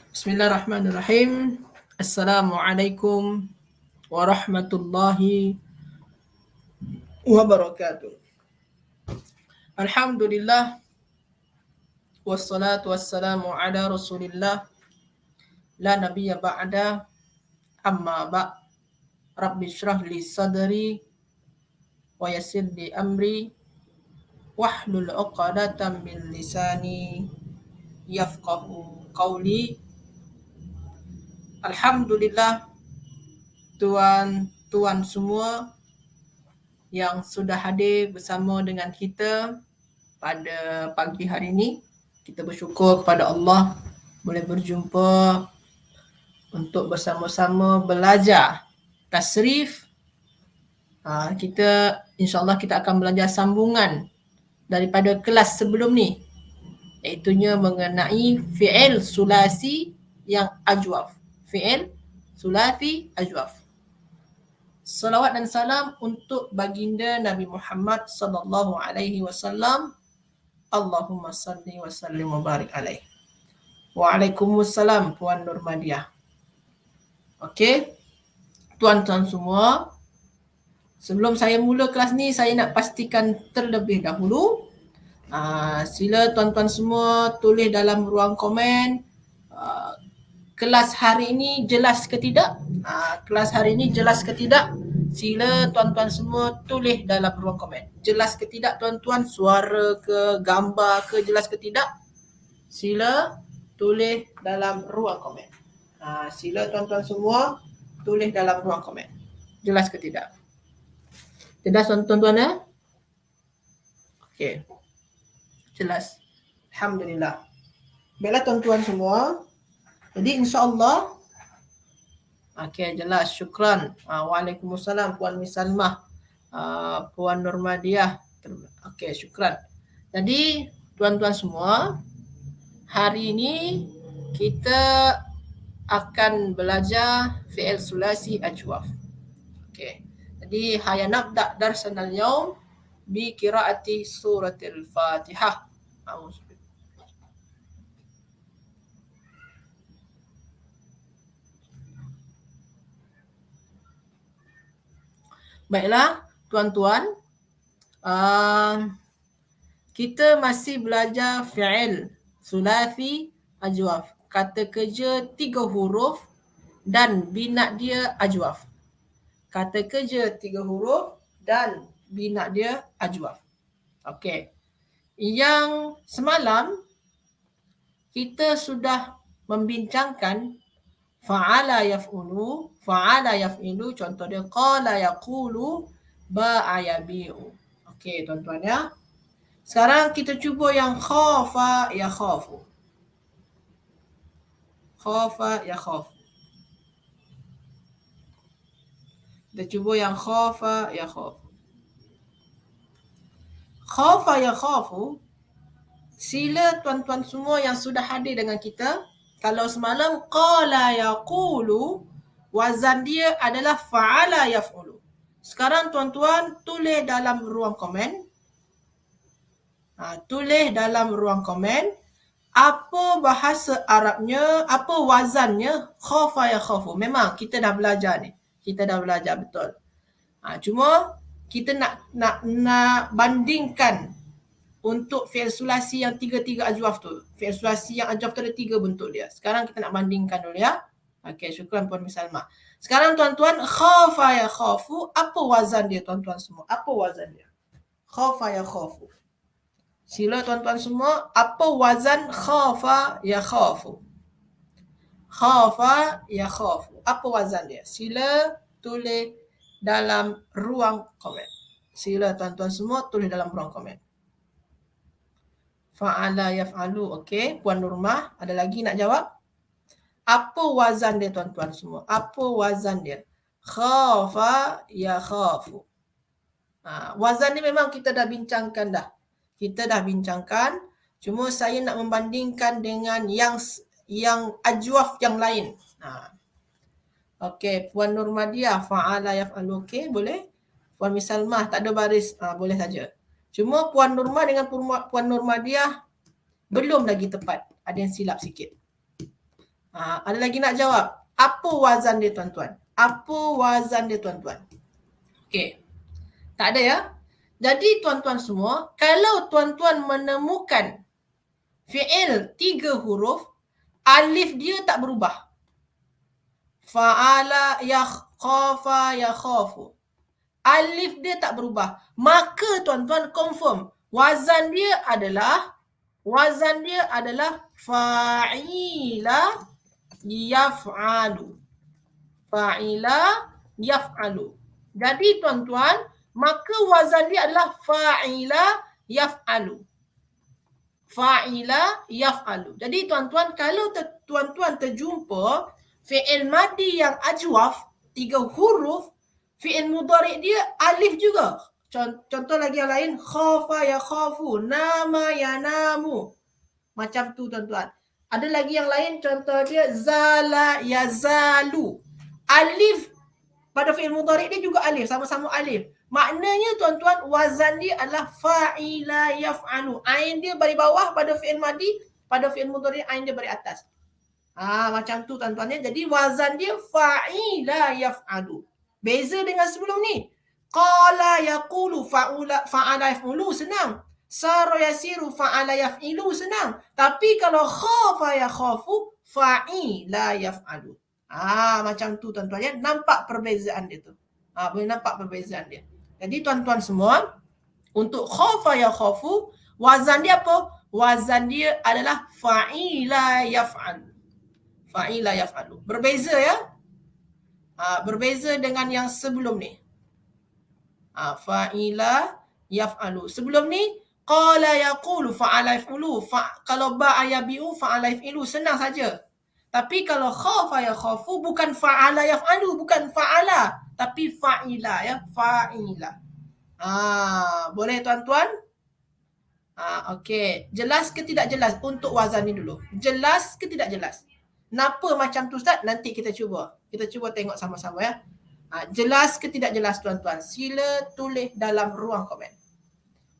Bismillahirrahmanirrahim. Assalamualaikum warahmatullahi wabarakatuh. Alhamdulillah wassalatu wassalamu ala Rasulillah la nabiyya ba'da amma ba' Rabbi shrah li sadri wa yassir li amri wahlul 'uqdatam min lisani yafqahu qawli. Alhamdulillah, tuan-tuan semua yang sudah hadir bersama dengan kita pada pagi hari ini. Kita bersyukur kepada Allah boleh berjumpa untuk bersama-sama belajar tasrif. Kita insyaAllah kita akan belajar sambungan daripada kelas sebelum ni, iaitunya mengenai fi'il sulasi yang ajwaf. Fi'il sulasi ajwaf. Salawat dan salam untuk baginda Nabi Muhammad sallallahu alaihi wasallam. Allahumma salli wa sallim wa barik alaih. Waalaikumsalam Puan Nurmadiah. Okey, tuan-tuan semua, sebelum saya mula kelas ni, saya nak pastikan terlebih dahulu, sila tuan-tuan semua tulis dalam ruang komen, kelas hari ini jelas ke tidak? Kelas hari ini jelas ke tidak? Sila tuan-tuan semua tulis dalam ruang komen. Jelas ke tidak tuan-tuan? Suara ke, gambar ke, jelas ke tidak? Sila tulis dalam ruang komen. Sila tuan-tuan semua tulis dalam ruang komen. Jelas ke tidak? Jelas tuan-tuan ya? Okey. Jelas. Alhamdulillah. Baiklah tuan-tuan semua. Jadi insya-Allah, okey, jelas. Syukran. Waalaikumsalam Puan Misalmah, Puan Nurmadiah. Okey, syukran. Jadi tuan-tuan semua, hari ini kita akan belajar fi'il sulasi ajwaf. Okey. Jadi haya nabda darsana al-yawm bi qiraati suratul Fatihah. Baiklah, tuan-tuan, kita masih belajar fi'il sulasi ajwaf. Kata kerja 3 huruf dan bina dia ajwaf. Kata kerja 3 huruf dan bina dia ajwaf. Okey. Yang semalam kita sudah membincangkan fa'ala yaf'ulu, fa'ala yaf'ilu, contoh dia qala yaqulu, ba'a yabi'u. Okey tuan-tuan ya. Sekarang kita cuba yang khafa yakhafu. Khafa yakhafu. Kita cuba yang khafa yakhafu. Khafa yakhafu, sila tuan-tuan semua yang sudah hadir dengan kita, kalau semalam qala yaqulu, wazan dia adalah fa'ala yaf'ulu. Sekarang tuan-tuan tulis dalam ruang komen. Tulis dalam ruang komen apa bahasa Arabnya, apa wazannya khafa yakhafu. Memang kita dah belajar ni. Kita dah belajar betul. Cuma kita nak bandingkan untuk fi'il sulasi yang 3 ajwaf tu. Fi'il sulasi yang ajwaf tu ada 3 bentuk dia. Sekarang kita nak bandingkan dulu ya. Okey, syukran Puan Misalmah. Sekarang tuan-tuan, khafa yakhafu, apa wazan dia tuan-tuan semua? Apa wazan dia? Khafa yakhafu. Sila tuan-tuan semua, apa wazan khafa yakhafu? Khafa yakhafu. Apa wazan dia? Sila tulis dalam ruang komen. Sila tuan-tuan semua tulis dalam ruang komen. Fa'ala yaf'alu. Okey, Puan Nurmah, ada lagi nak jawab? Apa wazan dia tuan-tuan semua? Apa wazan dia? Khafa yakhafu. Wazan ni memang kita dah bincangkan dah. Kita dah bincangkan. Cuma saya nak membandingkan dengan yang ajwaf yang lain. Okey, Puan Nurmadiah, fa'ala yaf'alu. Okey, boleh? Puan Misalmah, tak ada baris. Boleh saja. Cuma Puan Nurmah dengan Puan Nurmadiah belum lagi tepat. Ada yang silap sikit. Ada lagi nak jawab? Apa wazan dia tuan-tuan? Apa wazan dia tuan-tuan? Okey. Tak ada ya? Jadi tuan-tuan semua, kalau tuan-tuan menemukan fi'il 3 huruf, alif dia tak berubah. Fa'ala, khafa, khafu. Alif dia tak berubah. Maka tuan-tuan confirm wazan dia adalah fa'ila yaf'alu. Fa'ila yaf'alu. Jadi tuan-tuan, maka wazan dia adalah fa'ila yaf'alu. Fa'ila yaf'alu. Jadi tuan-tuan, kalau tuan-tuan terjumpa fi'il madi yang ajwaf, 3 huruf, fi'il mudhari' dia alif juga. Contoh lagi yang lain, khafa yakhafu, nama yanamu. Macam tu tuan-tuan. Ada lagi yang lain, contoh dia zala yazalu. Alif pada fi'il mudhari' dia juga alif, sama-sama alif. Maknanya tuan-tuan, wazan dia adalah fa'ila yaf'alu. Ain dia bari bawah pada fi'il madi, pada fi'il mudhari' ain dia bari atas. Macam tu tuan-tuan ya. Jadi wazan dia fa'ila yaf'alu. Beza dengan sebelum ni. Qala yaqulu fa'ala yaf'ulu senang. Sara yasiru fa'ala yaf'ilu senang. Tapi kalau khafa yakhafu fa'ila yaf'alu. Macam tu tuan-tuan ya. Nampak perbezaan dia tu. Boleh nampak perbezaan dia. Jadi tuan-tuan semua, untuk khafa yakhafu, wazan dia apa? Wazan dia adalah fa'ila yaf'alu. Fa'ila yaf'alu. Berbeza ya. Berbeza dengan yang sebelum ni. Fa'ila yaf'alu. Sebelum ni, qala yaqulu fa'ala yaf'ulu. Kalau ba'a yabi'u fa'ala yaf'ilu, senang saja. Tapi kalau khafa yakhafu, bukan fa'ala yaf'alu, bukan fa'ala, tapi fa'ila ya, fa'ila. Boleh tuan-tuan? Okey. Jelas ke tidak jelas untuk wazan ni dulu? Jelas ke tidak jelas? Kenapa macam tu Ustaz? Nanti kita cuba. Kita cuba tengok sama-sama ya. Jelas ke tidak jelas tuan-tuan? Sila tulis dalam ruang komen.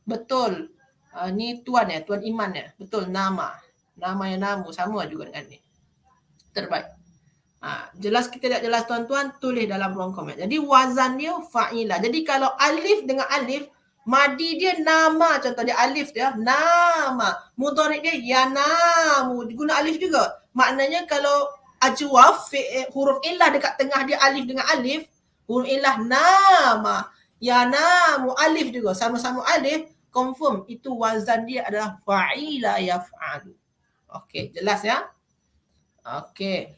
Betul. Ni tuan ya, tuan Iman ya. Betul, nama. Nama yang namu sama juga dengan ni. Terbaik. Jelas ke tidak jelas tuan-tuan? Tulis dalam ruang komen. Jadi wazan dia fa'ila. Jadi kalau alif dengan alif, madi dia nama, contoh dia alif dia nama. Mudhari' dia yanamu, guna alif juga. Maknanya kalau ajwaf, huruf illah dekat tengah dia alif dengan alif, huruf illah nama, yanamu, alif juga, sama-sama alif, confirm itu wazan dia adalah fa'ila yaf'alu. Okey, jelas ya? Okey.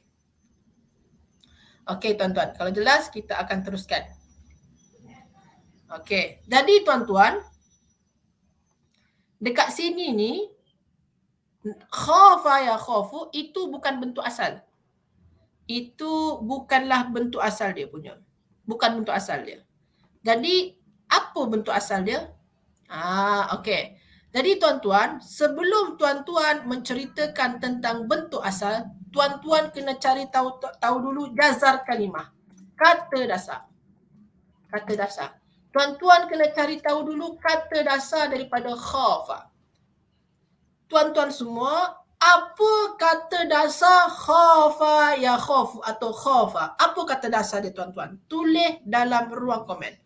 Okey tuan-tuan, kalau jelas kita akan teruskan. Okey, jadi tuan-tuan, dekat sini ni, khafa yakhafu itu bukan bentuk asal. Itu bukanlah bentuk asal dia punya. Bukan bentuk asal dia. Jadi, apa bentuk asal dia? Okey. Jadi tuan-tuan, sebelum tuan-tuan menceritakan tentang bentuk asal, tuan-tuan kena cari tahu dulu jazar kalimah. Kata dasar. Kata dasar. Tuan-tuan kena cari tahu dulu kata dasar daripada khafa. Tuan-tuan semua, apa kata dasar khafa yakhafu atau khafa? Apa kata dasar dia tuan-tuan? Tulis dalam ruang komen.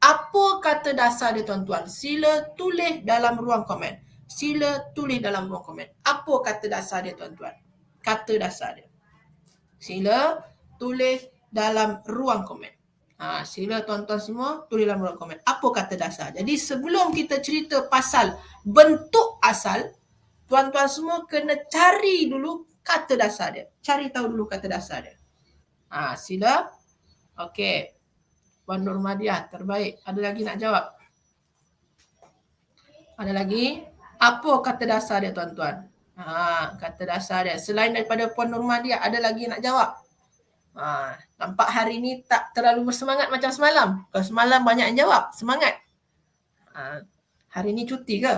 Apa kata dasar dia tuan-tuan? Sila tulis dalam ruang komen. Sila tulis dalam ruang komen. Apa kata dasar dia tuan-tuan? Kata dasar dia. Sila tulis dalam ruang komen. Sila tuan-tuan semua tulis dalam ruang komen. Apa kata dasar? Jadi sebelum kita cerita pasal bentuk asal, tuan-tuan semua kena cari dulu kata dasar dia. Cari tahu dulu kata dasar dia. Sila. Okey. Puan Nurmadiah, terbaik. Ada lagi nak jawab? Ada lagi? Apa kata dasar dia tuan-tuan? Kata dasar dia. Selain daripada Puan Nurmadiah, ada lagi nak jawab? Nampak hari ni tak terlalu bersemangat macam semalam. Kalau semalam banyak yang jawab, semangat. Hari ni cuti ke?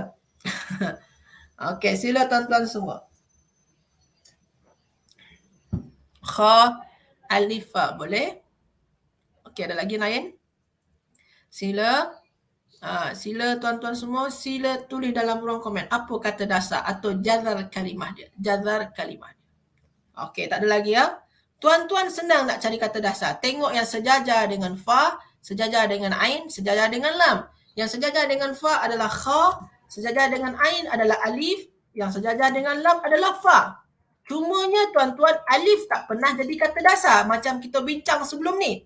Okey, sila tuan-tuan semua. Kha, alifa, boleh? Okey, ada lagi lain? Sila. Sila tuan-tuan semua, sila tulis dalam ruang komen. Apa kata dasar atau jazar kalimah dia? Jazar kalimah dia. Okey, tak ada lagi ya. Tuan-tuan senang nak cari kata dasar. Tengok yang sejajar dengan fa, sejajar dengan ain, sejajar dengan lam. Yang sejajar dengan fa adalah kha, sejajar dengan ain adalah alif, yang sejajar dengan lam adalah fa. Cumanya tuan-tuan, alif tak pernah jadi kata dasar macam kita bincang sebelum ni.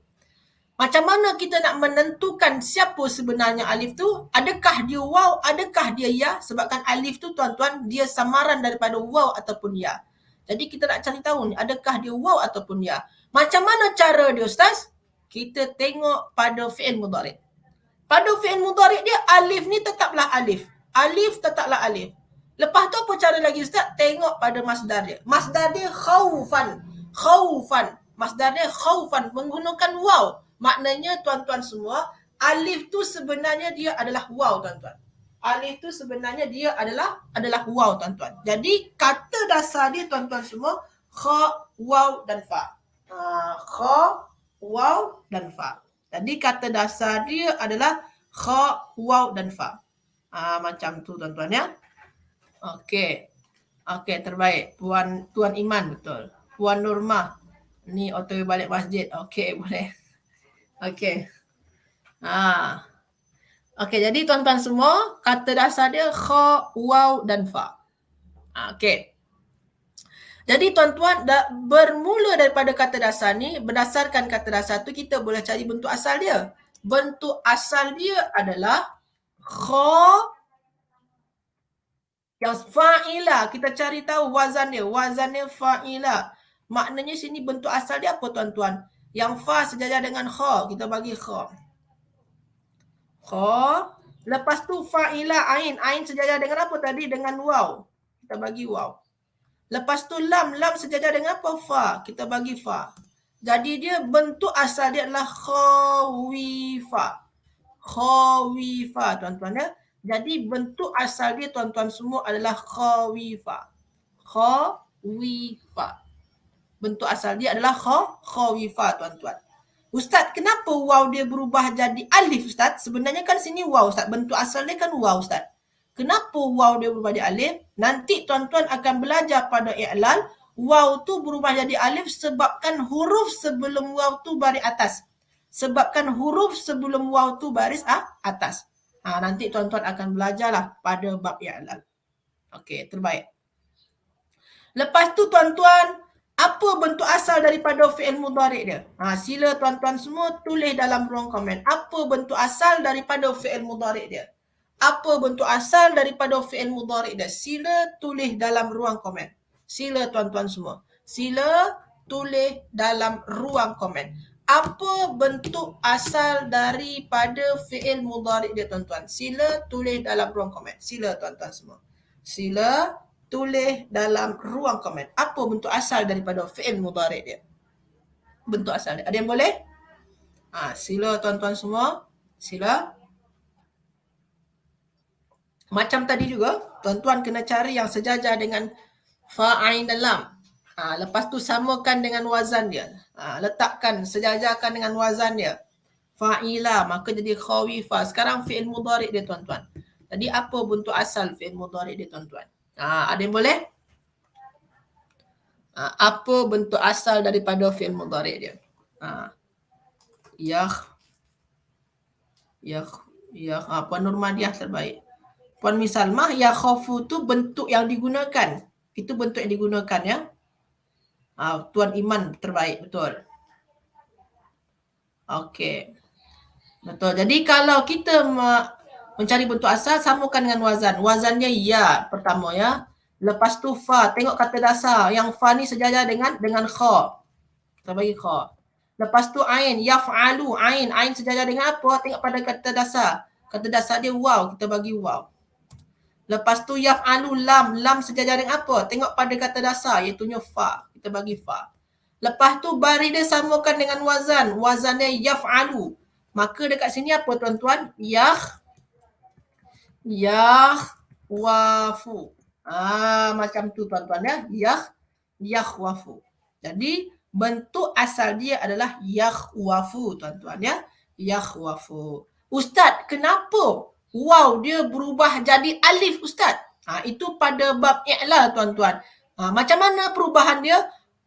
Macam mana kita nak menentukan siapa sebenarnya alif tu? Adakah dia waw, adakah dia ya? Sebabkan alif tu tuan-tuan, dia samaran daripada waw ataupun ya. Jadi kita nak cari tahu ni, adakah dia waw ataupun ya. Macam mana cara dia Ustaz? Kita tengok pada fi'il mudhari'. Pada fi'il mudhari' dia, alif ni tetaplah alif. Alif tetaplah alif. Lepas tu apa cara lagi Ustaz? Tengok pada masdar dia. Masdar dia khawfan. Khawfan. Masdar dia khawfan. Menggunakan waw. Maknanya tuan-tuan semua, alif tu sebenarnya dia adalah waw tuan-tuan. Alif tu sebenarnya dia adalah waw tuan-tuan. Jadi kata dasar dia tuan-tuan semua, kha, waw dan fa. Kha, waw dan fa. Jadi kata dasar dia adalah kha, waw dan fa. Macam tu tuan-tuan ya. Okey. Okey, terbaik. Tuan Iman betul. Puan Nurmah. Ni otw balik masjid. Okey, boleh. Okey. Okey, jadi tuan-tuan semua, kata dasar dia kha, waw dan fa. Okey. Jadi tuan-tuan, bermula daripada kata dasar ni, berdasarkan kata dasar tu kita boleh cari bentuk asal dia. Bentuk asal dia adalah kha yang fa'ila. Kita cari tahu wazan dia. Wazan dia fa'ila. Maknanya sini bentuk asal dia apa tuan-tuan? Yang fa sejajar dengan kha, kita bagi kha. Kha. Lepas tu fa'ila ain. Ain sejajar dengan apa tadi? Dengan waw. Kita bagi waw. Lepas tu lam. Lam sejajar dengan apa? Fa. Kita bagi fa. Jadi dia bentuk asal dia adalah khawifa. Khawifa tuan-tuan ya. Jadi bentuk asal dia tuan-tuan semua adalah khawifa. Khawifa. Bentuk asal dia adalah khawifa tuan-tuan. Ustaz, kenapa waw dia berubah jadi alif Ustaz? Sebenarnya kan sini waw Ustaz. Bentuk asal dia kan waw Ustaz. Kenapa waw dia berubah jadi alif? Nanti tuan-tuan akan belajar pada i'lal. Waw tu berubah jadi alif sebabkan huruf sebelum waw tu baris atas. Sebabkan huruf sebelum waw tu baris atas. Nanti tuan-tuan akan belajarlah pada bab i'lal. Okey, terbaik. Lepas tu tuan-tuan, apa bentuk asal daripada fi'il mudhari' dia? Sila tuan-tuan semua tulis dalam ruang komen. Apa bentuk asal daripada fi'il mudhari' dia? Apa bentuk asal daripada fi'il mudhari' dia? Sila tulis dalam ruang komen. Sila tuan-tuan semua. Sila tulis dalam ruang komen. Apa bentuk asal daripada fi'il mudhari' dia tuan-tuan? Sila tulis dalam ruang komen. Sila tuan-tuan semua. Sila tulis dalam ruang komen. Apa bentuk asal daripada fi'il mudhari' dia? Bentuk asal dia. Ada yang boleh? Sila tuan-tuan semua. Sila. Macam tadi juga, tuan-tuan kena cari yang sejajar dengan fa, ain dan lam. Lepas tu samakan dengan wazan dia. Letakkan, sejajarkan dengan wazan dia. Fa'ila, maka jadi khawifa. Sekarang fi'il mudhari' dia tuan-tuan. Jadi apa bentuk asal fi'il mudhari' dia tuan-tuan? Ada yang boleh? Apa bentuk asal daripada fi'il mudhari' dia? Puan Nurmadiah terbaik. Puan Misalmah, ya khafu tu bentuk yang digunakan. Itu bentuk yang digunakan ya. Tuan Iman terbaik, betul. Okey. Betul. Jadi kalau kita mencari bentuk asal, samakan dengan wazan. Wazannya ya pertama ya. Lepas tu fa. Tengok kata dasar. Yang fa ni sejajar dengan kha. Kita bagi kha. Lepas tu ain. Yaf'alu. Ain. Ain sejajar dengan apa? Tengok pada kata dasar. Kata dasar dia waw. Kita bagi waw. Lepas tu yaf'alu lam. Lam sejajar dengan apa? Tengok pada kata dasar. Iaitunya fa. Kita bagi fa. Lepas tu baris dia samakan dengan wazan. Wazannya yaf'alu. Maka dekat sini apa tuan-tuan? Yakhwafu. Macam tu tuan-tuan ya. Yakhwafu. Jadi bentuk asal dia adalah yakhwafu tuan-tuan ya. Yakhwafu. Ustaz, kenapa waw dia berubah jadi alif Ustaz? Itu pada bab i'lal tuan-tuan. Macam mana perubahan dia?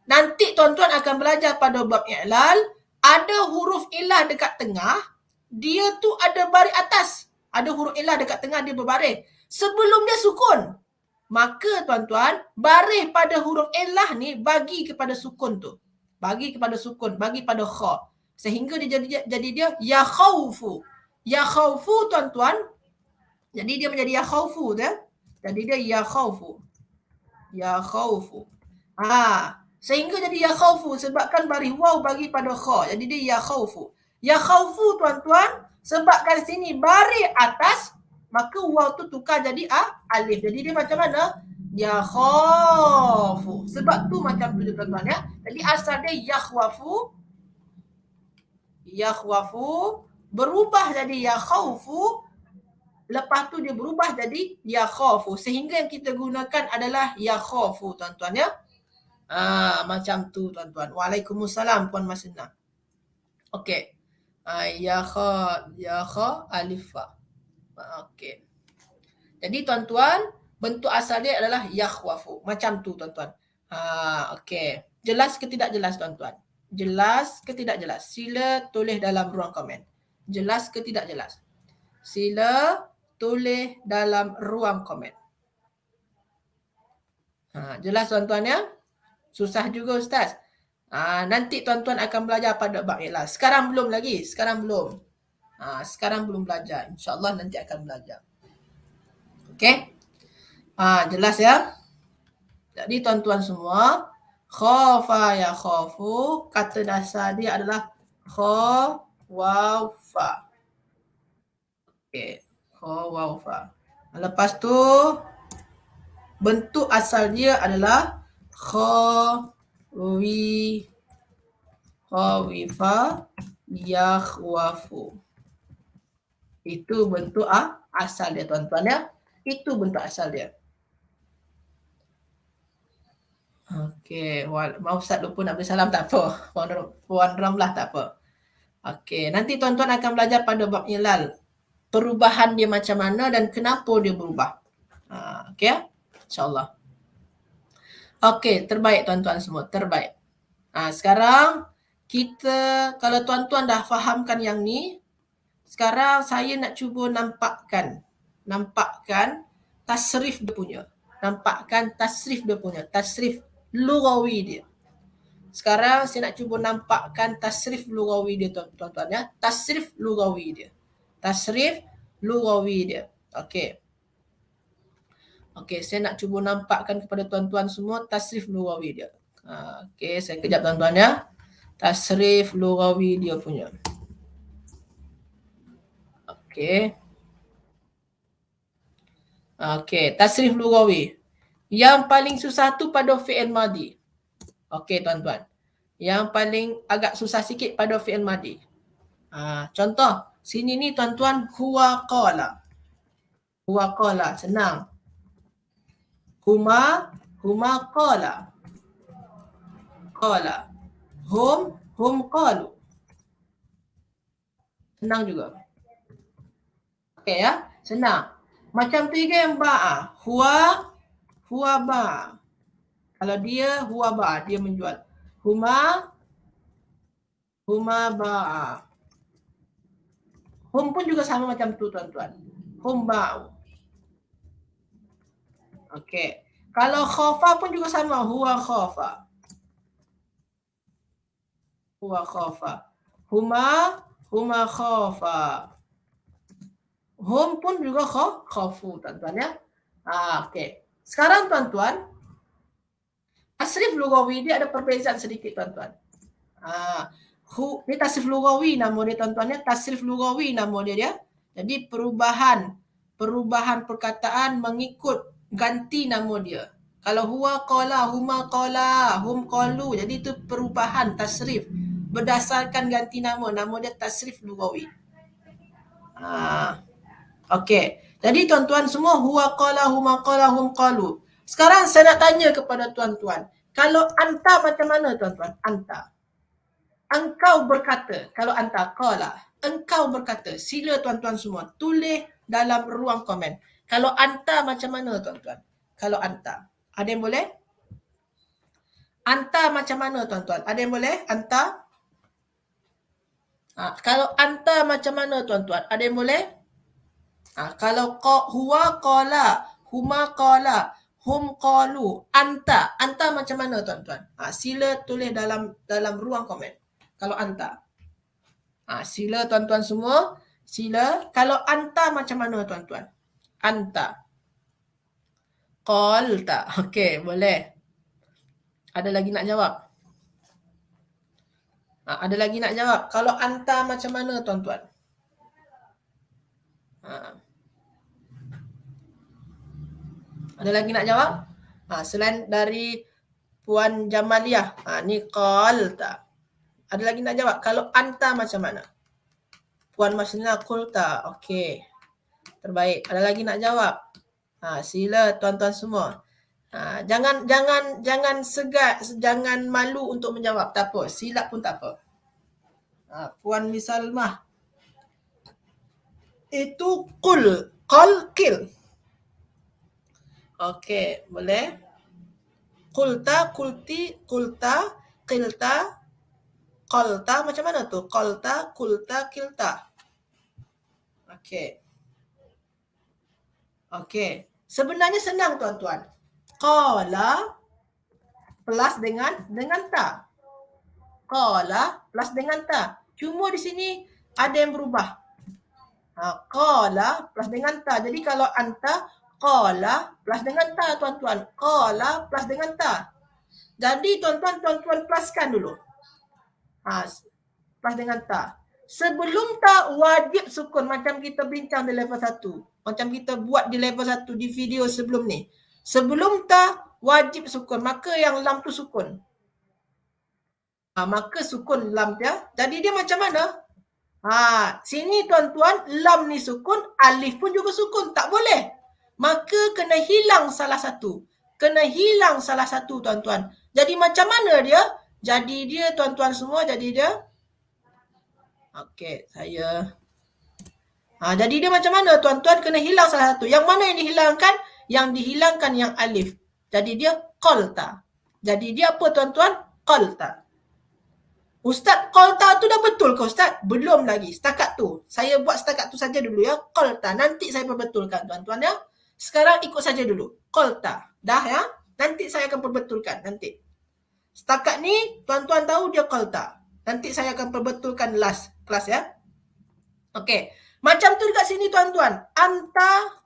Nanti tuan-tuan akan belajar pada bab i'lal, ada huruf ilah dekat tengah, dia tu ada baris atas. Ada huruf ilah dekat tengah, dia berbaris. Sebelum dia sukun. Maka tuan-tuan, baris pada huruf ilah ni bagi kepada sukun tu. Bagi kepada sukun, bagi pada kha. Sehingga dia jadi dia ya khaufu. Ya khaufu tuan-tuan. Jadi dia menjadi ya khaufu tu. Jadi dia ya khaufu. Ya khaufu. Sehingga jadi ya khaufu sebabkan baris waw bagi pada kha. Jadi dia ya khaufu. Ya khaufu tuan-tuan, sebabkan sini baris atas, maka waw tu tukar jadi alif. Jadi dia macam mana? Ya khafu. Sebab tu macam tu tuan-tuan ya. Jadi asal dia yakhwafu. Yakhwafu berubah jadi ya khaufu. Lepas tu dia berubah jadi ya khafu. Sehingga yang kita gunakan adalah ya khafu tuan-tuan ya. Macam tu tuan-tuan. Waalaikumsalam Puan Masina. Okey. Ya kha alif fa. Okey. Jadi tuan-tuan, bentuk asal dia adalah yakhwafu. Macam tu tuan-tuan. Okey. Jelas ke tidak jelas tuan-tuan? Jelas ke tidak jelas? Sila tulis dalam ruang komen. Jelas ke tidak jelas? Sila tulis dalam ruang komen. Jelas tuan-tuan ya? Susah juga Ustaz. Nanti tuan-tuan akan belajar pada bab i'lal. Sekarang belum lagi. Sekarang belum. Sekarang belum belajar. InsyaAllah nanti akan belajar. Okey. Jelas ya? Jadi tuan-tuan semua, khafa ya khafu, kata dasar dia adalah kha, waw, fa. Okey. Kha, waw, fa. Lepas tu, bentuk asal dia adalah kha, khawifa, yakhwafu. Itu bentuk asal dia tuan-tuan ya. Itu bentuk asal dia. Okey, mau Ustaz lupa nak beri salam tak apa. Puan Ramlah tak apa. Okey, nanti tuan-tuan akan belajar pada bab i'lal. Perubahan dia macam mana dan kenapa dia berubah. Okey ya? InsyaAllah. Okey, terbaik tuan-tuan semua. Terbaik. Sekarang kita, kalau tuan-tuan dah fahamkan yang ni, sekarang saya nak cuba nampakkan tasrif dia punya. Nampakkan tasrif dia punya. Tasrif lughawi dia. Sekarang saya nak cuba nampakkan tasrif lughawi dia tuan-tuan ya. Tasrif lughawi dia. Tasrif lughawi dia. Okey. Okey, saya nak cuba nampakkan kepada tuan-tuan semua tasrif lughawi dia. Okey, saya kejap tuan-tuan ya. Tasrif lughawi dia punya. Okey. Okey, tasrif lughawi. Yang paling susah tu pada fi'il madi. Okey tuan-tuan. Yang paling agak susah sikit pada fi'il madi. Contoh, sini ni tuan-tuan huwa qala. Huwa qala, senang. Huma qala. Qala. Hum qalu. Senang juga. Okey ya, senang. Macam tu juga yang ba'a. Huwa ba'a. Kalau dia huwa ba'a, dia menjual. Huma ba'a. Hum pun juga sama macam tu tuan-tuan. Hum ba'u. Okey. Kalau khafa pun juga sama. Huwa khafa. Huwa khafa. Huma khafa. Hum pun juga khafu tuan-tuan ya. Okey. Sekarang tuan-tuan, tasrif lughawi dia ada perbezaan sedikit tuan-tuan. Ini tasrif lughawi nama dia tuan-tuan ya. Tasrif lughawi nama dia. Jadi perubahan perkataan mengikut ganti nama dia. Kalau huwa qala, huma qala, hum qalu. Jadi itu perubahan tasrif berdasarkan ganti nama. Nama dia tasrif lughawi. Okey. Jadi tuan-tuan semua huwa qala, huma qala, hum qalu. Sekarang saya nak tanya kepada tuan-tuan. Kalau anta macam mana tuan-tuan? Anta. Engkau berkata, kalau anta qala, engkau berkata. Sila tuan-tuan semua tulis dalam ruang komen. Kalau anta macam mana tuan-tuan? Kalau anta. Ada yang boleh? Anta macam mana tuan-tuan? Ada yang boleh? Anta? Kalau anta macam mana tuan-tuan? Ada yang boleh? Kalau huwa qala, huma qala, hum qalu, anta. Anta macam mana tuan-tuan? Sila tulis dalam ruang komen. Kalau anta. Sila tuan-tuan semua. Sila. Kalau anta macam mana tuan-tuan? Anta. Qalta. Okey, boleh. Ada lagi nak jawab? Ada lagi nak jawab? Kalau anta macam mana tuan-tuan? Ada lagi nak jawab? Selain dari Puan Jamaliah. Ni qalta. Ada lagi nak jawab? Kalau anta macam mana? Puan Maslina qulta. Okey. Terbaik. Ada lagi nak jawab? Sila tuan-tuan semua. Jangan segat, jangan malu untuk menjawab. Tak apa. Silap pun tak apa. Puan Misalmah. Itu qul. Qal, qil. Okey, boleh? Qulta, qulti, qulta, qilta, qalta. Macam mana tu? Qalta, qulta, qilta. Okey. Sebenarnya senang tuan-tuan. Qala plus dengan ta. Qala plus dengan ta. Cuma di sini ada yang berubah. Qala plus dengan ta. Jadi kalau anta, qala plus dengan ta tuan-tuan. Qala plus dengan ta. Jadi tuan-tuan pluskan dulu. Plus dengan ta. Sebelum ta wajib sukun macam kita bincang di level 1. Macam kita buat di level 1 di video sebelum ni. Sebelum ta wajib sukun. Maka yang lam tu sukun. Maka sukun lam dia. Jadi dia macam mana? Sini tuan-tuan, lam ni sukun, alif pun juga sukun. Tak boleh. Maka kena hilang salah satu. Kena hilang salah satu tuan-tuan. Jadi macam mana dia? Jadi dia tuan-tuan semua, jadi dia. Okey, saya. Jadi dia macam mana tuan-tuan? Kena hilang salah satu. Yang mana yang dihilangkan? Yang dihilangkan yang alif. Jadi dia qalta. Jadi dia apa tuan-tuan? Qalta. Ustaz, qalta tu dah betul ke Ustaz? Belum lagi. Setakat tu. Saya buat setakat tu saja dulu ya. Qalta. Nanti saya perbetulkan tuan-tuan ya. Sekarang ikut saja dulu. Qalta. Dah ya? Nanti saya akan perbetulkan. Nanti. Setakat ni tuan-tuan tahu dia qalta. Nanti saya akan perbetulkan last kelas ya. Okey. Macam tu dekat sini tuan-tuan. Anta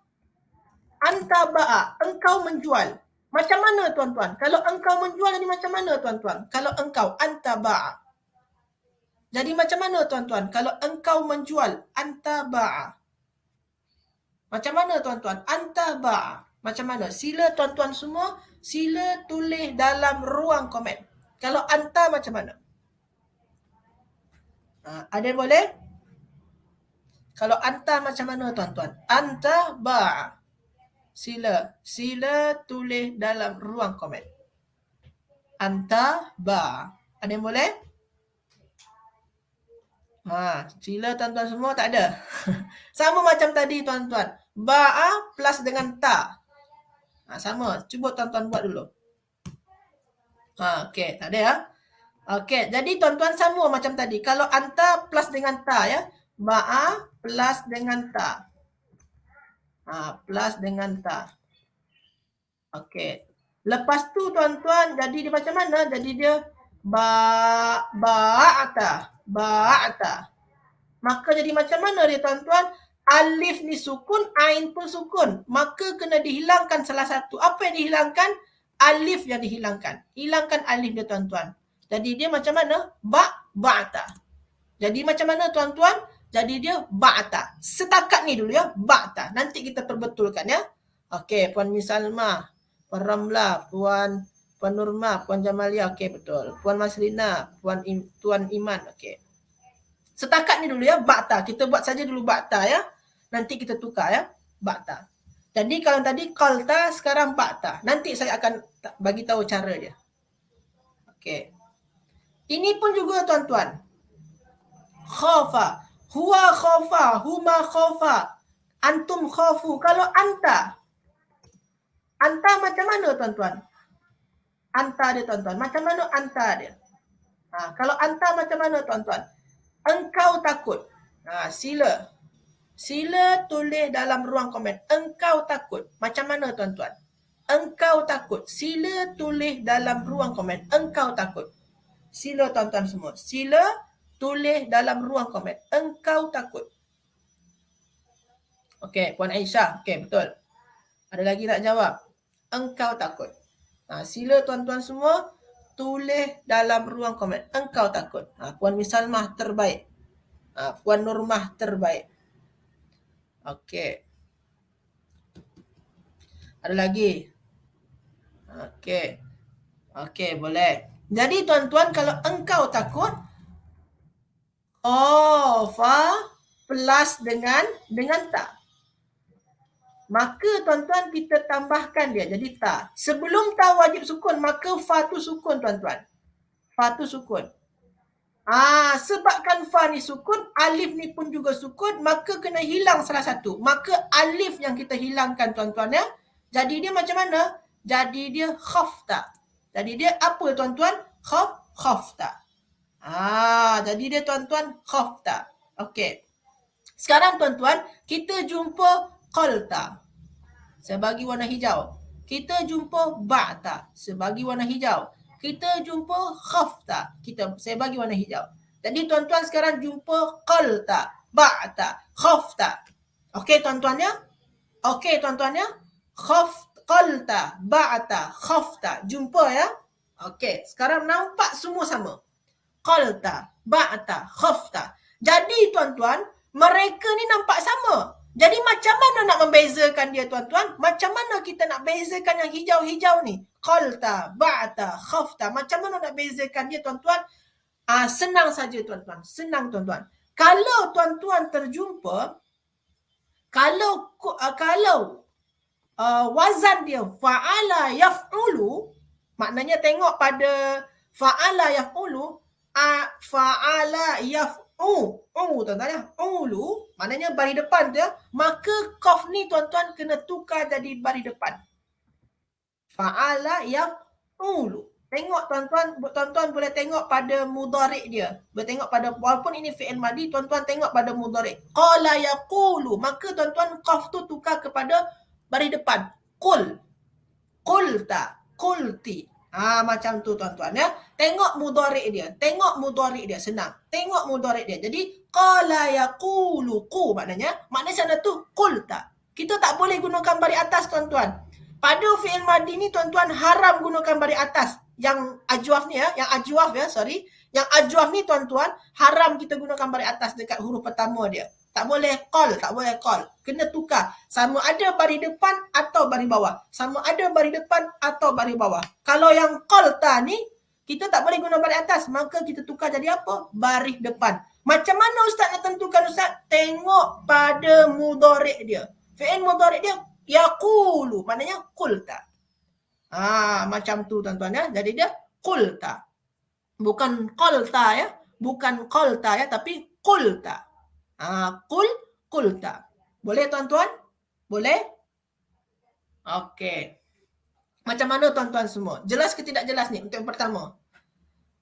ba'a. Engkau menjual. Macam mana tuan-tuan? Kalau engkau menjual jadi macam mana tuan-tuan? Kalau engkau anta ba'a. Jadi macam mana tuan-tuan? Kalau engkau menjual, anta ba'a. Macam mana tuan-tuan? Anta ba'a. Macam mana? Sila tuan-tuan semua, sila tulis dalam ruang komen. Kalau anta macam mana? Ada yang boleh? Kalau anta macam mana tuan-tuan? Anta ba'a. Sila tulis dalam ruang komen. Anta ba'a. Ada yang boleh? Sila tuan-tuan semua tak ada. Sama macam tadi tuan-tuan. Ba'a plus dengan ta. Sama. Cuba tuan-tuan buat dulu. Okey, tak ada ya. Okey, jadi tuan-tuan sama macam tadi. Kalau anta plus dengan ta ya. Ba'a plus dengan ta. Plus dengan ta. Okey. Lepas tu tuan-tuan, jadi dia macam mana? Jadi dia ba'ata. Maka jadi macam mana dia tuan-tuan? Alif ni sukun, ain pun sukun. Maka kena dihilangkan salah satu. Apa yang dihilangkan? Alif yang dihilangkan. Hilangkan alif dia tuan-tuan. Jadi dia macam mana? Ba'ata. Jadi macam mana tuan-tuan? Jadi dia ba'ata. Setakat ni dulu ya. Ba'ata. Nanti kita perbetulkan ya. Okey, Puan Misalmah, Puan Ramlah, Puan Nurma, Puan Jamalia, okey betul. Puan Maslina, Tuan Iman, okey. Setakat ni dulu ya, ba'ta. Kita buat saja dulu ba'ta ya. Nanti kita tukar ya, ba'ta. Jadi kalau tadi qalta, sekarang ba'ta. Nanti saya akan bagi tahu cara dia. Okey. Ini pun juga tuan-tuan. Khafa, huwa khafa, huma khafa, antum khafu. Kalau anta macam mana tuan-tuan? Anta dia tuan-tuan. Macam mana anta dia? Kalau anta macam mana tuan-tuan? Engkau takut. Sila. Sila tulis dalam ruang komen. Engkau takut. Macam mana tuan-tuan? Engkau takut. Sila tulis dalam ruang komen. Engkau takut. Sila tuan-tuan semua. Sila tulis dalam ruang komen. Engkau takut. Okey, Puan Aisyah. Okey, betul. Ada lagi tak jawab? Engkau takut. Sila tuan-tuan semua tulis dalam ruang komen. Engkau takut. Puan Misalmah terbaik. Puan Nurmah terbaik. Okey. Ada lagi? Okey. Okey, boleh. Jadi tuan-tuan, kalau engkau takut, fa plus dengan ta. Maka tuan-tuan kita tambahkan dia jadi ta. Sebelum ta wajib sukun, maka fa tu sukun tuan-tuan. Fa tu sukun. Sebabkan fa ni sukun, alif ni pun juga sukun, maka kena hilang salah satu. Maka alif yang kita hilangkan tuan-tuan ya. Jadi dia macam mana? Jadi dia khafta. Jadi dia apa tuan-tuan? Khafta. Jadi dia tuan-tuan khafta. Okey. Sekarang tuan-tuan, kita jumpa qalta. Saya bagi warna hijau. Kita jumpa ba'ta. Saya bagi warna hijau. Kita jumpa khafta. Saya bagi warna hijau. Jadi tuan-tuan sekarang jumpa qalta, ba'ta, khafta. Okey tuan-tuan ya? Okey tuan-tuan ya? Qalta, ba'ta, khafta. Jumpa ya? Okey, sekarang nampak semua sama. Qalta, ba'ta, khafta. Jadi tuan-tuan, mereka ni nampak sama. Jadi macam mana nak membezakan dia tuan-tuan? Macam mana kita nak bezakan yang hijau-hijau ni? Qalta, ba'ta, khafta. Macam mana nak bezakan dia tuan-tuan? Senang saja tuan-tuan. Senang tuan-tuan. Kalau tuan-tuan terjumpa, kalau wazan dia fa'ala yaf'ulu, maknanya tengok pada fa'ala yaf'ulu, fa'ala yaf'ulu, tuan-tuan ya, ulu, maknanya baris depan dia, maka qaf ni tuan-tuan kena tukar jadi baris depan. Fa'ala yaf'ulu. Tengok tuan-tuan boleh tengok pada mudhari' dia. Boleh tengok pada, walaupun ini fi'il madi, tuan-tuan tengok pada mudhari'. Qala yaqulu, maka tuan-tuan qaf tu tukar kepada baris depan. Qul, qulta, qulti. Macam tu tuan-tuan ya. Tengok mudhari' dia. Tengok mudhari' dia, senang. Tengok mudhari' dia. Jadi qala yaqulu, qu maknanya sana tu qulta. Kita tak boleh gunakan baris atas tuan-tuan. Pada fi'il madi ni tuan-tuan haram gunakan baris atas. Yang ajwaf ni ya, Yang ajwaf ni tuan-tuan haram kita gunakan baris atas dekat huruf pertama dia. Tak boleh qal, tak boleh qal. Kena tukar. Sama ada baris depan atau baris bawah. Sama ada baris depan atau baris bawah. Kalau yang qalta ni, kita tak boleh guna baris atas. Maka kita tukar jadi apa? Baris depan. Macam mana Ustaz nak tentukan Ustaz? Tengok pada mudhari' dia. Fi'il mudhari' dia, yaqulu. Maknanya qulta. Macam tu tuan-tuan ya. Jadi dia qulta. Bukan qalta ya. Bukan qalta ya. Tapi qulta. Qulta. Boleh tuan-tuan? Boleh? Okey. Macam mana tuan-tuan semua? Jelas ke tidak jelas ni untuk yang pertama?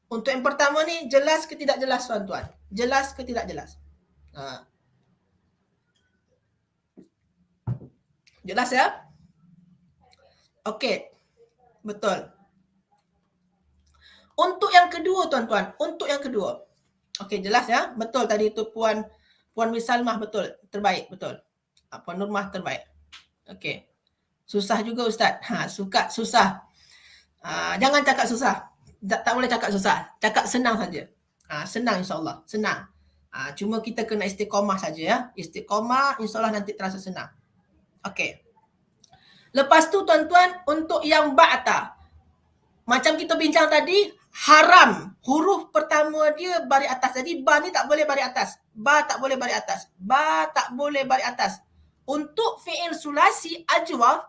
Untuk yang pertama ni jelas ke tidak jelas tuan-tuan? Jelas ke tidak jelas? Jelas ya? Okey. Betul. Untuk yang kedua tuan-tuan, untuk yang kedua. Okey, jelas ya? Betul tadi tu Puan Misalmah betul, terbaik, betul. Puan Nurmah terbaik. Okey. Susah juga Ustaz. Susah. Jangan cakap susah. Tak boleh cakap susah. Cakap senang saja. Senang insya-Allah, senang. Cuma kita kena istiqamah saja ya. Istiqamah insya-Allah nanti terasa senang. Okey. Lepas tu tuan-tuan, untuk yang ba'ta. Macam kita bincang tadi, haram. Huruf pertama dia baris atas. Jadi ba ni tak boleh baris atas. Ba tak boleh baris atas. Ba tak boleh baris atas. Untuk fi'il sulasi ajwaf,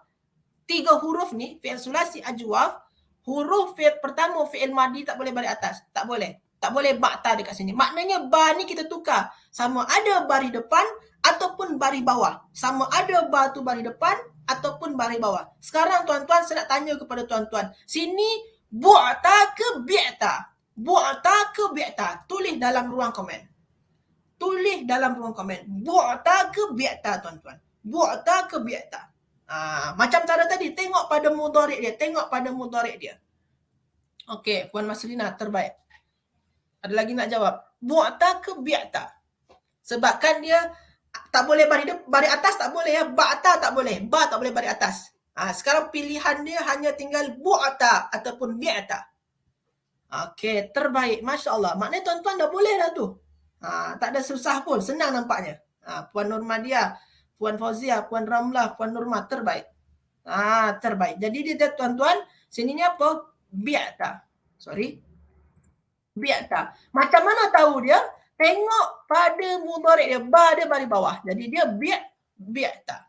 3 huruf ni, fi'il sulasi ajwaf, huruf pertama fi'il madi tak boleh baris atas. Tak boleh. Tak boleh ba'ta dekat sini. Maknanya ba ni kita tukar. Sama ada baris depan ataupun baris bawah. Sama ada ba tu baris depan ataupun baris bawah. Sekarang tuan-tuan, saya nak tanya kepada tuan-tuan. Sini Bu'ta ke bi'ta? Bu'ta ke bi'ta? Tulis dalam ruang komen. Tulis dalam ruang komen. Bu'ta ke bi'ta, tuan-tuan. Bu'ta ke bi'ta. Macam cara tadi, tengok pada mudhari' dia. Tengok pada mudhari' dia. Okey, Puan Maslina, terbaik. Ada lagi nak jawab? Bu'ta ke bi'ta? Sebabkan dia tak boleh baris atas, tak boleh ya. Ba'ta tak boleh. Ba tak boleh baris atas. Sekarang pilihan dia hanya tinggal bu'ta ataupun bi'ta. Okey, terbaik. Masya Allah. Maknanya tuan-tuan dah boleh dah tu. Tak ada susah pun. Senang nampaknya. Puan Nurmadia, Puan Fauzia, Puan Ramlah, Puan Nurma, terbaik. Terbaik. Jadi dia tuan-tuan, sininya apa? Bi'ta. Bi'ta. Macam mana tahu dia? Tengok pada mudhari' dia. Ba dia baris bawah. Jadi dia bi'ta.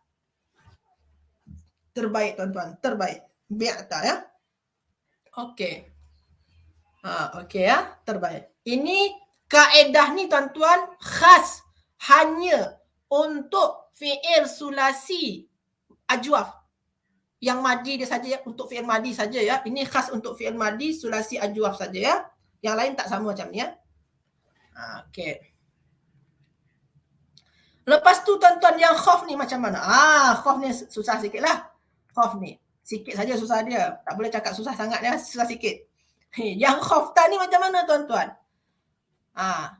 Terbaik tuan-tuan. Terbaik. Bi'ta ya. Okey. Okey ya. Terbaik. Ini kaedah ni tuan-tuan khas hanya untuk fi'il sulasi ajwaf. Yang madi dia saja ya, untuk fi'il madi saja ya. Ini khas untuk fi'il madi sulasi ajwaf saja ya. Yang lain tak sama macam ni ya. Okey. Lepas tu tuan-tuan yang khauf ni macam mana? Khauf ni susah sikit lah. Khauf ni. Sikit saja susah dia. Tak boleh cakap susah sangat ya. Susah sikit. Yang khafda ni macam mana tuan-tuan?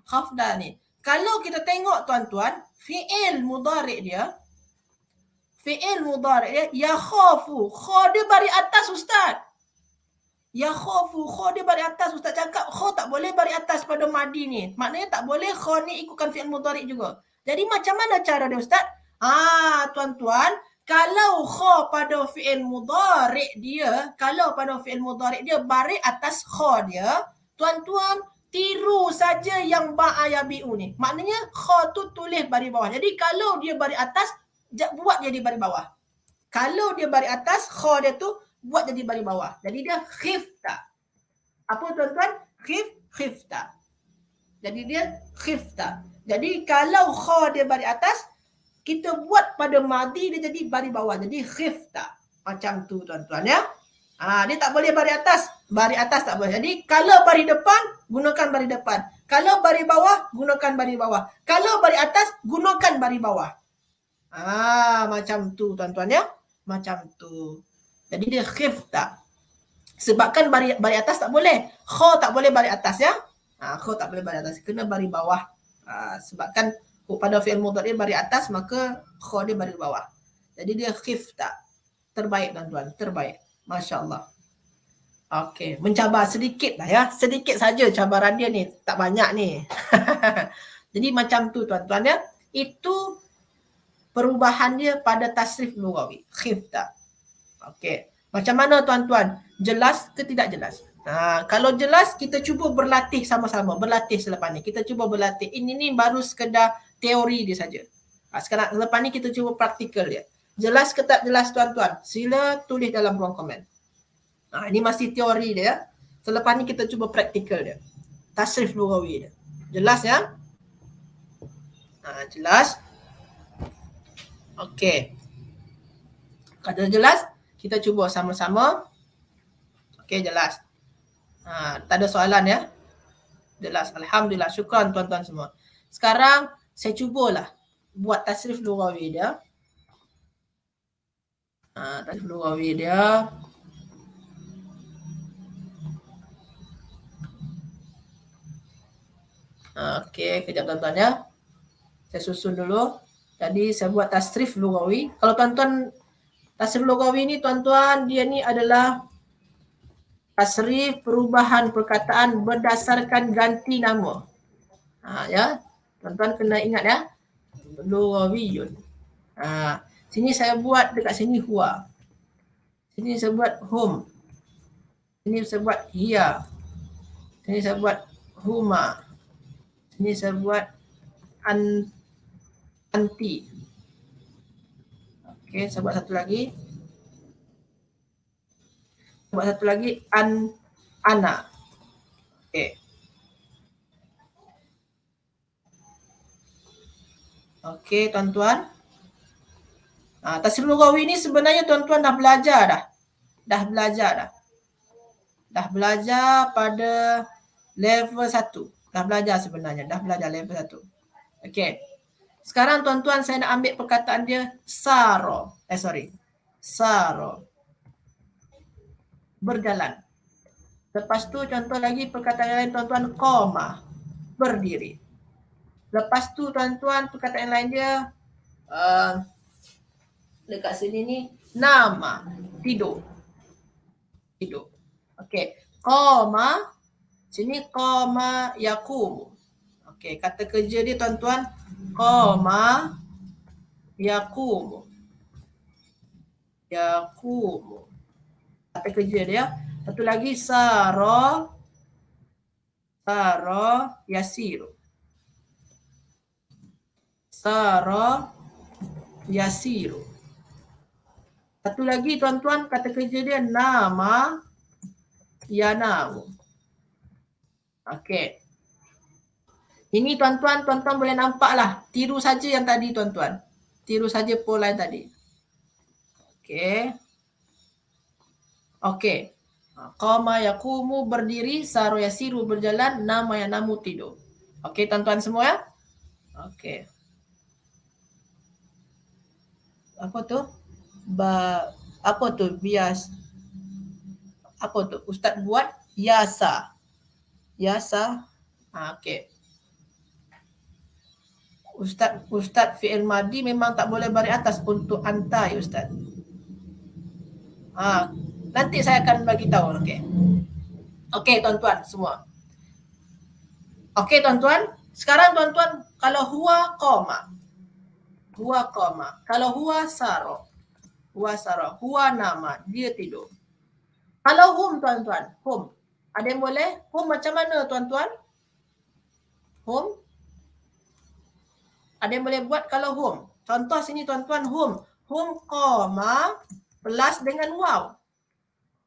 Khafda ni. Kalau kita tengok tuan-tuan, fi'il mudhari' dia, yakhafu. Kha dia baris atas ustaz. Yakhafu. Kha dia baris atas. Ustaz cakap kha tak boleh baris atas pada madi ni. Maknanya tak boleh kha ni ikutkan fi'il mudhari' juga. Jadi macam mana cara dia ustaz? Tuan-tuan, kalau kha pada fi'il mudhari' dia, baris atas kha dia, tuan-tuan tiru saja yang ba'ayabi'u ni. Maknanya kha tu tulis baris bawah. Jadi kalau dia baris atas, buat jadi baris bawah. Kalau dia baris atas, kha dia tu buat jadi baris bawah. Jadi dia khifta. Apa tuan-tuan? Khifta. Jadi dia khifta. Jadi kalau kha dia baris atas, kita buat pada madi dia jadi baris bawah. Jadi khifta. Macam tu tuan-tuan ya. Dia tak boleh baris atas. Baris atas tak boleh. Jadi kalau baris depan, gunakan baris depan. Kalau baris bawah, gunakan baris bawah. Kalau baris atas, gunakan baris bawah. Macam tu tuan-tuan ya. Macam tu. Jadi dia khifta. Sebabkan baris atas tak boleh. Kha tak boleh baris atas ya. Kha tak boleh baris atas. Kena baris bawah. Sebabkan pada fi'il mudhari' baris atas, maka kha dia baris bawah. Jadi dia khifta. Terbaik tuan-tuan. Terbaik. Masya Allah. Okey. Mencabar sedikit lah ya. Sedikit saja cabaran dia ni. Tak banyak ni. Jadi macam tu tuan-tuan ya. Itu perubahan dia pada tasrif lughawi. Khifta. Okey. Macam mana tuan-tuan? Jelas ke tidak jelas? Kalau jelas, kita cuba berlatih sama-sama. Berlatih selepas ni. Kita cuba berlatih. Ini ni baru sekadar teori dia saja. Sekarang selepas ni kita cuba praktikal dia. Jelas ke tak jelas tuan-tuan? Sila tulis dalam ruang komen. Ini masih teori dia. Selepas ni kita cuba praktikal dia. Tasrif lughawi dia. Jelas ya? Jelas? Okey. Kalau jelas, kita cuba sama-sama. Okey, jelas. Tak ada soalan ya? Jelas. Alhamdulillah. Syukran tuan-tuan semua. Sekarang saya cubalah buat tasrif lughawi dia. Tasrif lughawi dia. Okey, kejap tuan-tuan ya. Saya susun dulu. Jadi saya buat tasrif lughawi. Kalau tuan-tuan tasrif lughawi ni tuan-tuan, dia ni adalah tasrif perubahan perkataan berdasarkan ganti nama. Ya. Tuan-tuan kena ingat ya. Lughawiyun. Sini saya buat dekat sini huwa. Sini saya buat hum. Sini saya buat hiya. Sini saya buat huma. Sini saya buat anti. Okey, saya buat satu lagi. Buat satu lagi ana. Okey. Okey, tuan-tuan. Tasrif lughawi ni sebenarnya tuan-tuan dah belajar dah. Dah belajar dah. Dah belajar pada level 1. Dah belajar sebenarnya. Dah belajar level 1. Okey. Sekarang tuan-tuan saya nak ambil perkataan dia saro. Saro. Berjalan. Lepas tu contoh lagi perkataan yang lain tuan-tuan, koma. Berdiri. Lepas tu tuan-tuan perkataan yang lain dia dekat sini ni nama. Tidur. Okey. Koma. Sini koma yakumu. Okey, kata kerja dia tuan-tuan, koma yakumu. Kata kerja dia. Satu lagi saro yasiru. Satu lagi tuan-tuan, kata kerja dia nama yanamu. Okey. Ini tuan-tuan boleh nampak lah. Tiru saja yang tadi tuan-tuan. Tiru saja pola yang tadi. Okey. Qama yaqumu berdiri, saro yasiru berjalan, nama yanamu tidur. Okey tuan-tuan semua ya? Okey. Apa tu? Bias. Apa tu? Ustaz buat yasa. Okey. Ustaz fi'il madi memang tak boleh baris atas untuk anta ya Ustaz. Nanti saya akan bagi tahu. Okey tuan-tuan semua. Okey tuan-tuan, sekarang tuan-tuan kalau huwa qoma. Kalau huwa saro. Huwa nama, dia tidur. Kalau hum tuan-tuan, hum. Ada yang boleh? Hum macam mana tuan-tuan? Hum? Ada yang boleh buat kalau hum? Contoh sini tuan-tuan, hum. Hum qoma plus dengan waw.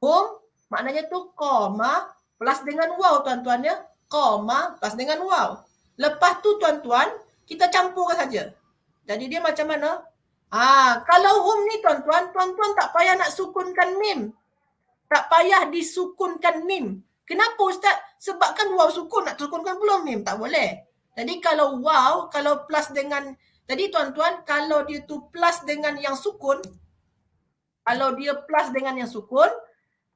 Hum maknanya tu qoma plus dengan waw tuan-tuan ya. Qoma plus dengan waw. Lepas tu tuan-tuan, kita campurkan saja. Jadi dia macam mana? Kalau hum ni tuan-tuan tak payah nak sukunkan mim. Tak payah disukunkan mim. Kenapa Ustaz? Sebab kan waw sukun, nak sukunkan belum mim? Tak boleh. Jadi kalau waw, kalau plus dengan, jadi tuan-tuan, kalau dia tu plus dengan yang sukun,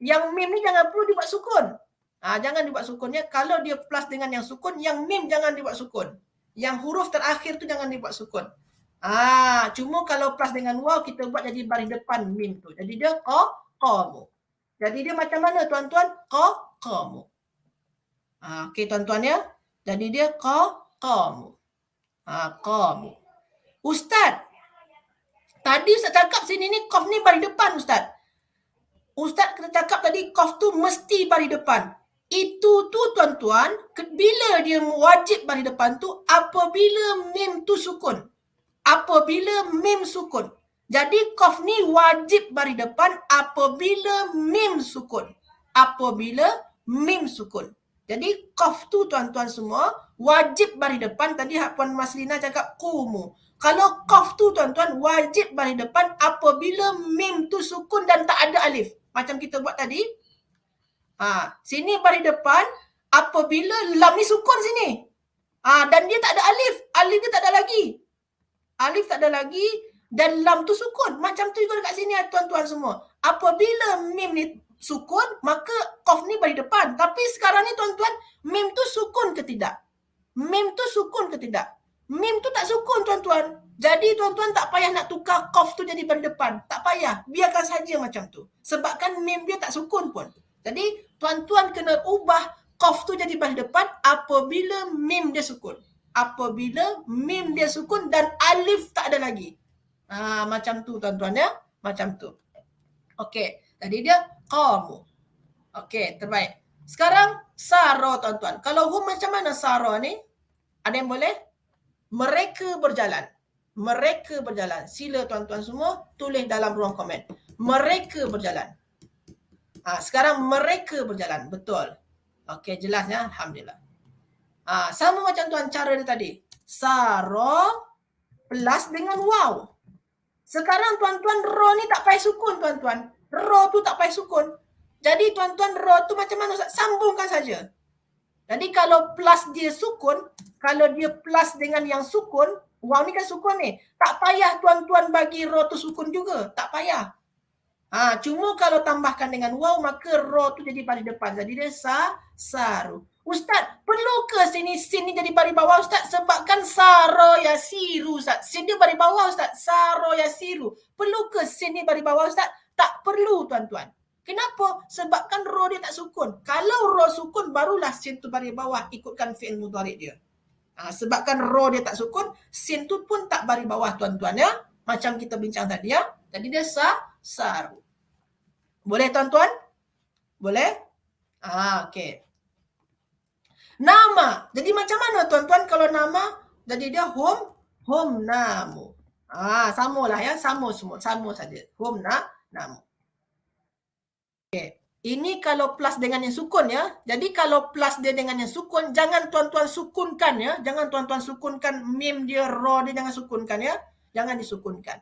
yang mim ni jangan perlu dibuat sukun. Jangan dibuat sukun ya. Kalau dia plus dengan yang sukun, yang mim jangan dibuat sukun. Yang huruf terakhir tu jangan dibuat sukun. Cuma kalau plus dengan waw, kita buat jadi baris depan mim tu. Jadi dia qamu. Jadi dia macam mana tuan-tuan? Qamu. Okey tuan-tuan ya. Jadi dia qamu. Qamu. Ustaz, tadi Ustaz cakap sini ni qaf ni baris depan Ustaz. Ustaz kena cakap tadi qaf tu mesti baris depan. Itu tu tuan-tuan, bila dia wajib baris depan tu, apabila mim tu sukun. Jadi qaf ni wajib baris depan apabila mim sukun. Jadi qaf tu tuan-tuan semua wajib baris depan. Tadi Puan Maslina cakap qumu. Kalau qaf tu tuan-tuan wajib baris depan apabila mim tu sukun dan tak ada alif. Macam kita buat tadi. Sini baris depan apabila lam ni sukun sini. Dan dia tak ada alif. Alif dia tak ada lagi. Dan lam tu sukun. Macam tu juga dekat sini tuan-tuan semua. Apabila mim ni sukun, maka qaf ni baris depan. Tapi sekarang ni tuan-tuan, mim tu sukun ke tidak? Mim tu tak sukun tuan-tuan. Jadi tuan-tuan tak payah nak tukar qaf tu jadi baris depan. Tak payah. Biarkan saja macam tu. Sebab kan mim dia tak sukun pun. Jadi tuan-tuan kena ubah qaf tu jadi baris depan apabila mim dia sukun. Dan alif tak ada lagi. Macam tu tuan-tuan ya. Macam tu. Okey. Jadi dia qamu. Okey, terbaik. Sekarang saro tuan-tuan. Kalau hum macam mana saro ni? Ada yang boleh? Mereka berjalan. Sila tuan-tuan semua tulis dalam ruang komen. Mereka berjalan. Sekarang mereka berjalan. Betul. Okey, jelas ya. Alhamdulillah. Sama macam tuan cara dia tadi. Saro plus dengan waw. Sekarang tuan-tuan ro ni tak payah sukun tuan-tuan. Ro tu tak payah sukun. Jadi tuan-tuan ro tu macam mana Ustaz? Sambungkan saja. Jadi kalau plus dia sukun, kalau dia plus dengan yang sukun, waw ni kan sukun ni. Tak payah tuan-tuan bagi ro tu sukun juga. Tak payah. Cuma kalau tambahkan dengan waw, maka ro tu jadi baris depan. Jadi dia saru. Ustaz, perlu ke sini sin ni jadi baris bawah Ustaz? Sebabkan saro yasiru Ustaz. Sin dia baris bawah Ustaz. Saro yasiru. Perlu ke sin ni baris bawah Ustaz? Tak perlu tuan-tuan. Kenapa? Sebabkan ro dia tak sukun. Kalau ro sukun, barulah sin tu baris bawah ikutkan fi'il mudhari' dia. Sebabkan ro dia tak sukun, sin tu pun tak baris bawah tuan-tuan ya. Macam kita bincang tadi ya. Jadi dia saru. Boleh tuan-tuan? Boleh? Okey. Nama. Jadi macam mana tuan-tuan kalau nama? Jadi dia hum namu. Samalah ya, sama semua, sama saja. Hum namu. Okey. Ini kalau plus dengan yang sukun ya. Jadi kalau plus dia dengan yang sukun, jangan tuan-tuan sukunkan ya. Jangan tuan-tuan sukunkan mim dia, ro dia jangan sukunkan ya. Jangan disukunkan.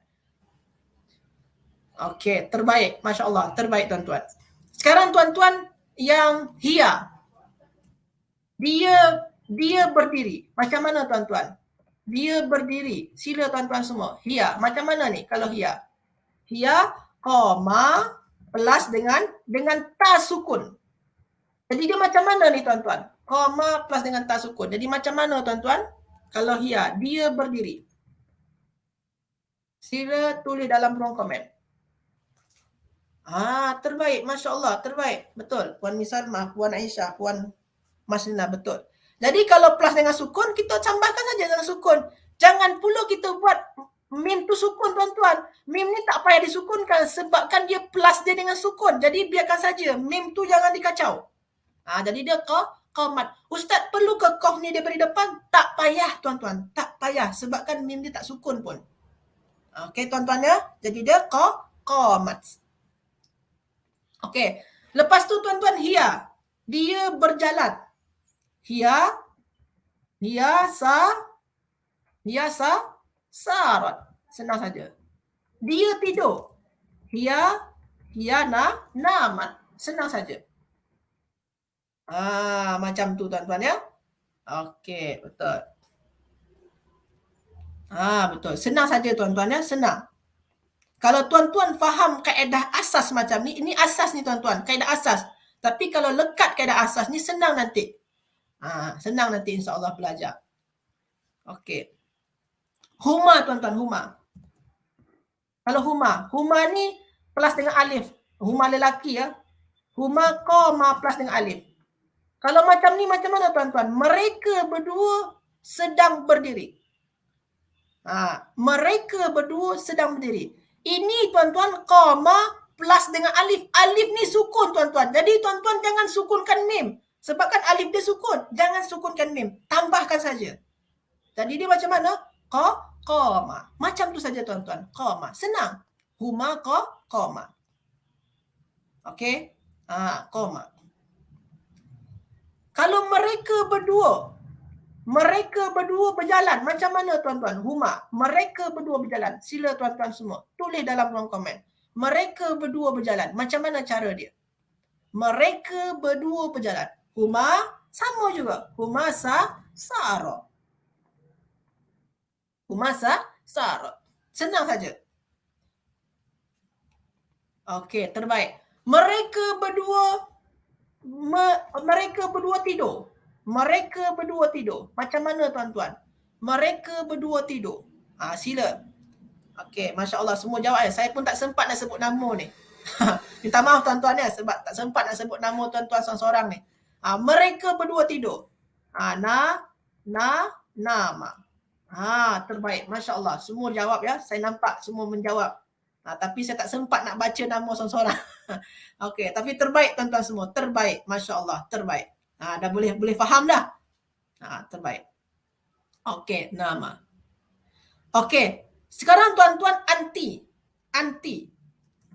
Okey, terbaik. Masya Allah, terbaik tuan-tuan. Sekarang tuan-tuan yang hia. Dia berdiri. Macam mana tuan-tuan? Dia berdiri. Sila tuan-tuan semua. Hia. Macam mana ni kalau hia? Hia, koma, plus dengan ta sukun. Jadi dia macam mana ni tuan-tuan? Koma plus dengan ta sukun. Jadi macam mana tuan-tuan? Kalau hia, dia berdiri. Sila tulis dalam ruang komen. Terbaik. Masya Allah, terbaik. Betul. Puan Misarmah, Puan Aisyah, Puan Maslina, betul. Jadi kalau plus dengan sukun, kita tambahkan saja dengan sukun. Jangan pula kita buat mim tu sukun tuan-tuan. Mim ni tak payah disukunkan sebabkan dia plus dia dengan sukun. Jadi biarkan saja. Mim tu jangan dikacau. Jadi dia qamat. Ustaz, perlu ke qaf ni daripada depan? Tak payah tuan-tuan. Tak payah sebabkan mim dia tak sukun pun. Okey tuan-tuan ya. Jadi dia qamat. Okey. Lepas tu tuan-tuan hia. Dia berjalan. Hia sarat. Senang saja. Dia tidur. Hia namat. Senang saja. Macam tu tuan-tuan ya. Okey, betul. Betul. Senang saja tuan-tuan ya, senang. Kalau tuan-tuan faham kaedah asas macam ni, ini asas ni tuan-tuan, kaedah asas. Tapi kalau lekat kaedah asas ni senang nanti. Senang nanti insya-Allah belajar. Okey. Huma tuan-tuan, huma. Kalau huma ni plus dengan alif. Huma lelaki ya. Huma koma plus dengan alif. Kalau macam ni macam mana tuan-tuan? Mereka berdua sedang berdiri. Mereka berdua sedang berdiri. Ini tuan-tuan koma plus dengan alif. Alif ni sukun tuan-tuan. Jadi tuan-tuan jangan sukunkan mim. Sebabkan alif dia sukun. Jangan sukunkan mim. Tambahkan saja. Jadi dia macam mana? Koma. Macam tu saja tuan-tuan. Koma. Senang. Huma koma. Okey? Koma. Kalau mereka berdua berjalan. Macam mana tuan-tuan? Huma. Mereka berdua berjalan. Sila tuan-tuan semua. Tulis dalam ruang komen. Mereka berdua berjalan. Macam mana cara dia? Mereka berdua berjalan. Huma sama juga. Huma sara. Huma sara. Senang saja. Okey, terbaik. Mereka berdua tidur. Mereka berdua tidur. Macam mana tuan-tuan? Mereka berdua tidur. Sila. Okey, Masya Allah semua jawab ya. Saya pun tak sempat nak sebut nama ni. Minta maaf tuan-tuan ya sebab tak sempat nak sebut nama tuan-tuan seorang-seorang ni. Mereka berdua tidur. Nama. Terbaik. Masya Allah. Semua jawab ya. Saya nampak semua menjawab. Tapi saya tak sempat nak baca nama seorang-seorang. Okey, tapi terbaik tuan-tuan semua. Terbaik. Masya Allah. Terbaik. Dah boleh faham dah. Terbaik. Okey, nama. Okey. Sekarang tuan-tuan anti.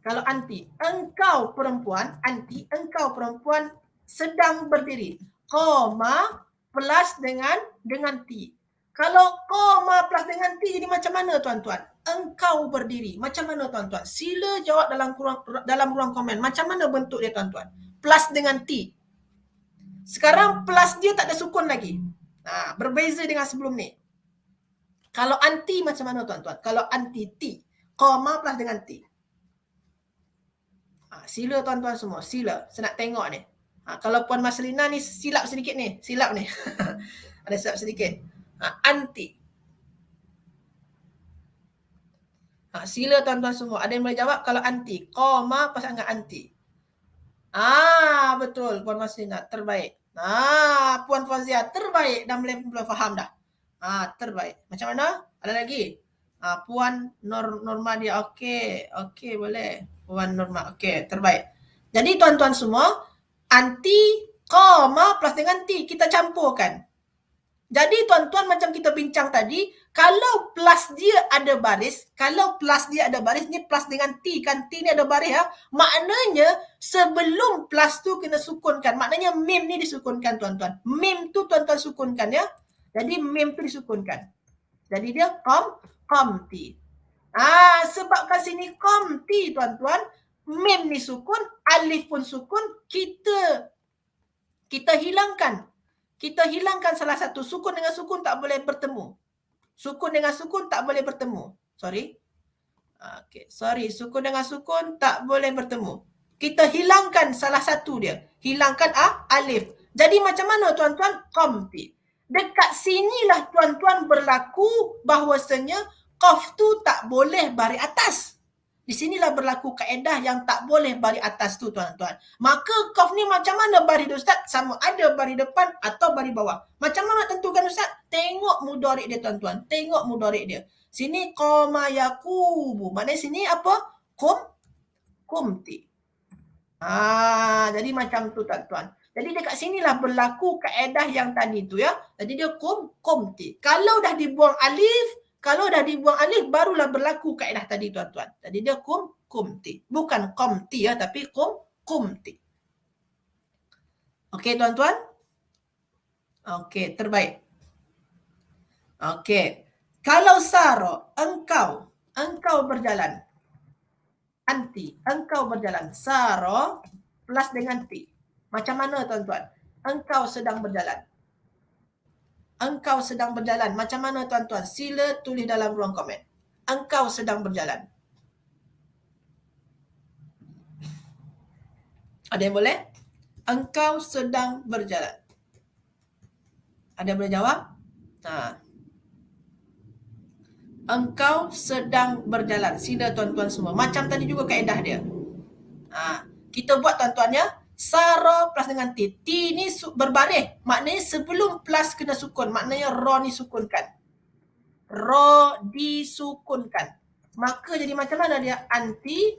Kalau anti, engkau perempuan sedang berdiri. Koma plus dengan T. Kalau koma plus dengan T jadi macam mana tuan-tuan? engkau berdiri. Macam mana tuan-tuan? Sila jawab dalam ruang komen. Macam mana bentuk dia tuan-tuan? Plus dengan T. Sekarang plus dia tak ada sukun lagi. Berbeza dengan sebelum ni. Kalau anti macam mana tuan-tuan? Kalau anti T. Koma plus dengan T. Sila tuan-tuan semua. Sila. Saya nak tengok ni. Kalau Puan Maslina ni silap sedikit ni. Silap ni. Ada silap sedikit. Anti. Sila tuan-tuan semua. Ada yang boleh jawab kalau anti. Koma pasal dengan anti. Betul Puan Maslina. Terbaik. Puan Fazia. Terbaik. Dah boleh faham dah. Terbaik. Macam mana? Ada lagi? Puan Norma dia. Okey. Okey boleh. Puan Norma. Okey. Terbaik. Jadi tuan-tuan semua. Anti, koma plus dengan T. Kita campurkan. Jadi tuan-tuan macam kita bincang tadi, kalau plus dia ada baris, ni plus dengan T kan, T ni ada baris ya, maknanya sebelum plus tu kena sukunkan, maknanya mim ni disukunkan tuan-tuan. Mim tu tuan-tuan sukunkan ya. Jadi mim tu disukunkan. Jadi dia komti. Sebabkan sini komti tuan-tuan, mim ni sukun, alif pun sukun, kita hilangkan. Kita hilangkan salah satu. Sukun dengan sukun tak boleh bertemu. Sukun dengan sukun tak boleh bertemu. Sorry. Sukun dengan sukun tak boleh bertemu. Kita hilangkan salah satu dia. Hilangkan alif. Jadi macam mana tuan-tuan? Komti. Dekat sinilah tuan-tuan berlaku bahawasanya qaf tu tak boleh baris atas. Di sinilah berlaku kaedah yang tak boleh baris atas tu tuan-tuan. Maka qaf ni macam mana baris dia Ustaz? Sama ada baris depan atau baris bawah. Macam mana tentukan Ustaz? Tengok mudhari' dia tuan-tuan. Tengok mudhari' dia. Sini qama yaqubu. Maknanya sini apa? Kumti. Jadi macam tu tuan-tuan. Jadi dekat sinilah berlaku kaedah yang tadi tu ya. Jadi dia kumti. Kalau dah dibuang alif, barulah berlaku kaedah tadi tuan-tuan. Jadi dia kumti. Bukan komti ya, tapi kumti. Okey tuan-tuan? Okey, terbaik. Okey. Kalau saro, engkau berjalan. Anti, engkau berjalan. Saro plus dengan ti. Macam mana tuan-tuan? Engkau sedang berjalan. Engkau sedang berjalan. Macam mana tuan-tuan? Sila tulis dalam ruang komen. Engkau sedang berjalan. Ada yang boleh? Engkau sedang berjalan. Ada yang boleh jawab? Engkau sedang berjalan. Sila tuan-tuan semua. Macam tadi juga kaedah dia. Kita buat tuan-tuan ya. Saro plus dengan T. T ni berbaris. Maknanya sebelum plus kena sukun. Maknanya ro ni sukunkan. Ro disukunkan. Maka jadi macam mana dia? Anti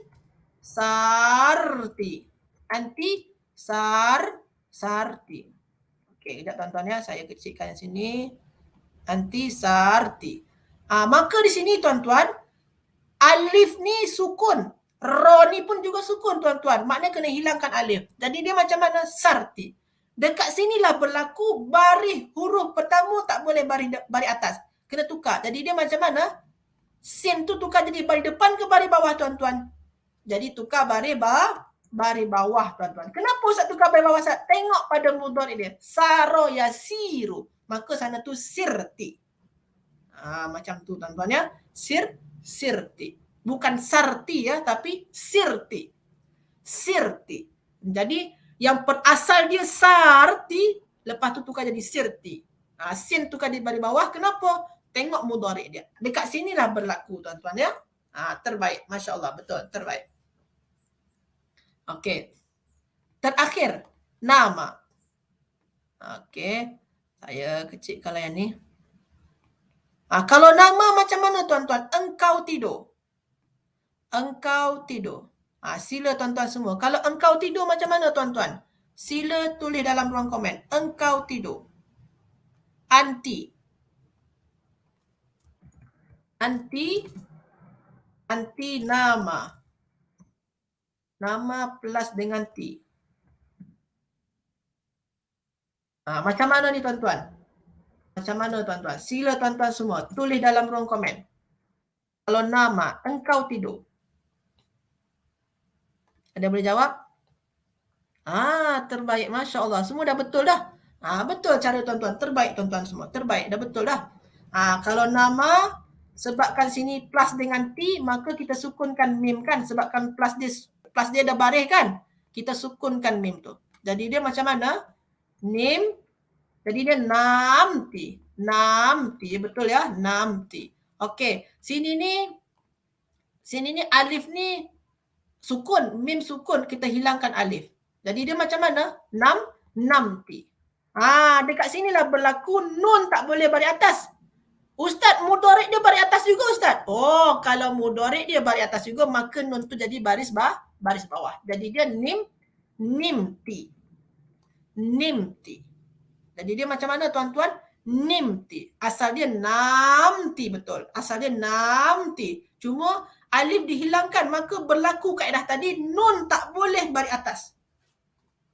sarti. Anti sarti. Okey, sekejap tuan-tuan ya. Saya kecilkan yang sini. Anti sarti. Maka di sini tuan-tuan, alif ni sukun. Ro ni pun juga sukun tuan-tuan. Maknanya kena hilangkan alif. Jadi dia macam mana? Sarti. Dekat sinilah berlaku baris huruf pertama tak boleh baris atas. Kena tukar. Jadi dia macam mana? Sin tu tukar jadi baris depan ke baris bawah tuan-tuan? Jadi tukar baris bawah tuan-tuan. Kenapa Ustaz tukar baris bawah Ustaz? Tengok pada mudhari' dia. Saro yasiru. Maka sana tu sirti. Macam tu tuan-tuan ya. Sirti. Bukan sarti ya, tapi sirti. Sirti. Jadi yang perasal dia sarti, lepas tu tukar jadi sirti. Sin tukar di baris bawah. Kenapa? Tengok mudhari' dia. Dekat sinilah berlaku tuan-tuan ya. Terbaik. Masya Allah. Betul. Terbaik. Okey. Terakhir. Nama. Okey. Saya kecilkan yang ni. Kalau nama macam mana tuan-tuan? Engkau tidur. Engkau tidur. Sila tuan-tuan semua. Kalau engkau tidur macam mana tuan-tuan? Sila tulis dalam ruang komen. Engkau tidur. Anti. Anti nama. Nama plus dengan T. Macam mana ni tuan-tuan? Macam mana tuan-tuan? Sila tuan-tuan semua tulis dalam ruang komen. Kalau nama, engkau tidur. Ada boleh jawab? Terbaik. Masya Allah. Semua dah betul dah. Betul cara tuan-tuan. Terbaik tuan-tuan semua. Terbaik. Dah betul dah. Kalau nama, sebabkan sini plus dengan T, maka kita sukunkan mim kan. Sebabkan plus dia dah baris kan. Kita sukunkan mim tu. Jadi dia macam mana? Nim. Jadi dia namti. Namti. Betul ya? Namti. Okey. Sini ni alif ni sukun. Mim sukun. Kita hilangkan alif. Jadi dia macam mana? Namti. Dekat sinilah berlaku nun tak boleh baris atas. Ustaz, mudhari' dia baris atas juga Ustaz. Oh, kalau mudhari' dia baris atas juga, maka nun tu jadi baris bawah. Jadi dia nimti. Nimti. Jadi dia macam mana tuan-tuan? Nimti. Asal dia namti betul. Asal dia namti. Cuma alif dihilangkan, maka berlaku kaedah tadi, nun tak boleh baris atas.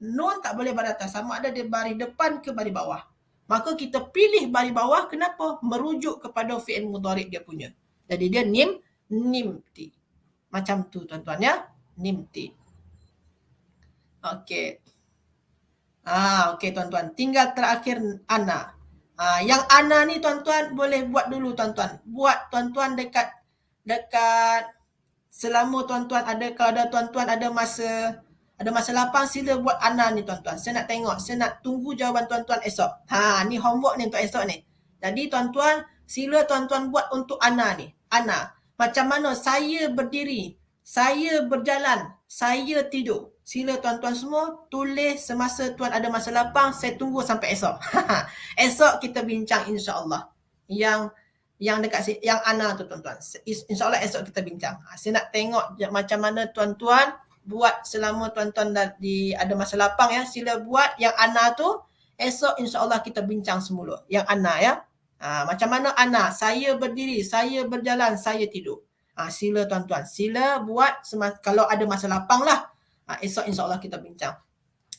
Nun tak boleh baris atas. Sama ada dia baris depan ke baris bawah. Maka kita pilih baris bawah. Kenapa? Merujuk kepada fi'il mudhari' dia punya. Jadi dia nimti. Macam tu tuan-tuan ya. Nimti. Okey. Okey tuan-tuan. Tinggal terakhir ana. Yang ana ni tuan-tuan boleh buat dulu tuan-tuan. Buat tuan-tuan dekat selama tuan-tuan ada, kalau ada tuan-tuan ada masa lapang, sila buat ana ni tuan-tuan. Saya nak tengok, saya nak tunggu jawapan tuan-tuan esok. Ni homework ni untuk esok ni. Jadi tuan-tuan, sila tuan-tuan buat untuk ana ni. Ana. Macam mana saya berdiri, saya berjalan, saya tidur. Sila tuan-tuan semua tulis semasa tuan ada masa lapang. Saya tunggu sampai esok. Esok kita bincang insya-Allah. Yang dekat yang ana tu tuan-tuan. InsyaAllah esok kita bincang. Saya nak tengok macam mana tuan-tuan buat selama tuan-tuan ada masa lapang ya. Sila buat yang ana tu. Esok insyaAllah kita bincang semula. Yang ana ya. Macam mana ana? Saya berdiri, saya berjalan, saya tidur. Sila tuan-tuan. Sila buat kalau ada masa lapang lah. Esok insyaAllah kita bincang.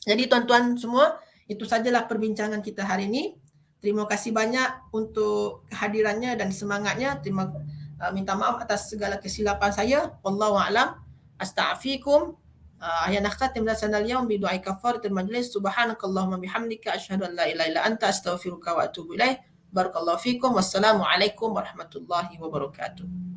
Jadi tuan-tuan semua, itu sajalah perbincangan kita hari ini. Terima kasih banyak untuk kehadirannya dan semangatnya. Minta maaf atas segala kesilapan saya. Wallahu a'lam. Astaghfirukum. Ya nakhtatim lana al-yawm bi du'ai kafaratul majlis. Subhanakallahumma bihamdika asyhadu an la ilaha illa anta astaghfiruka wa atubu ilaik. Barakallahu fikum. Wassalamualaikum warahmatullahi wabarakatuh.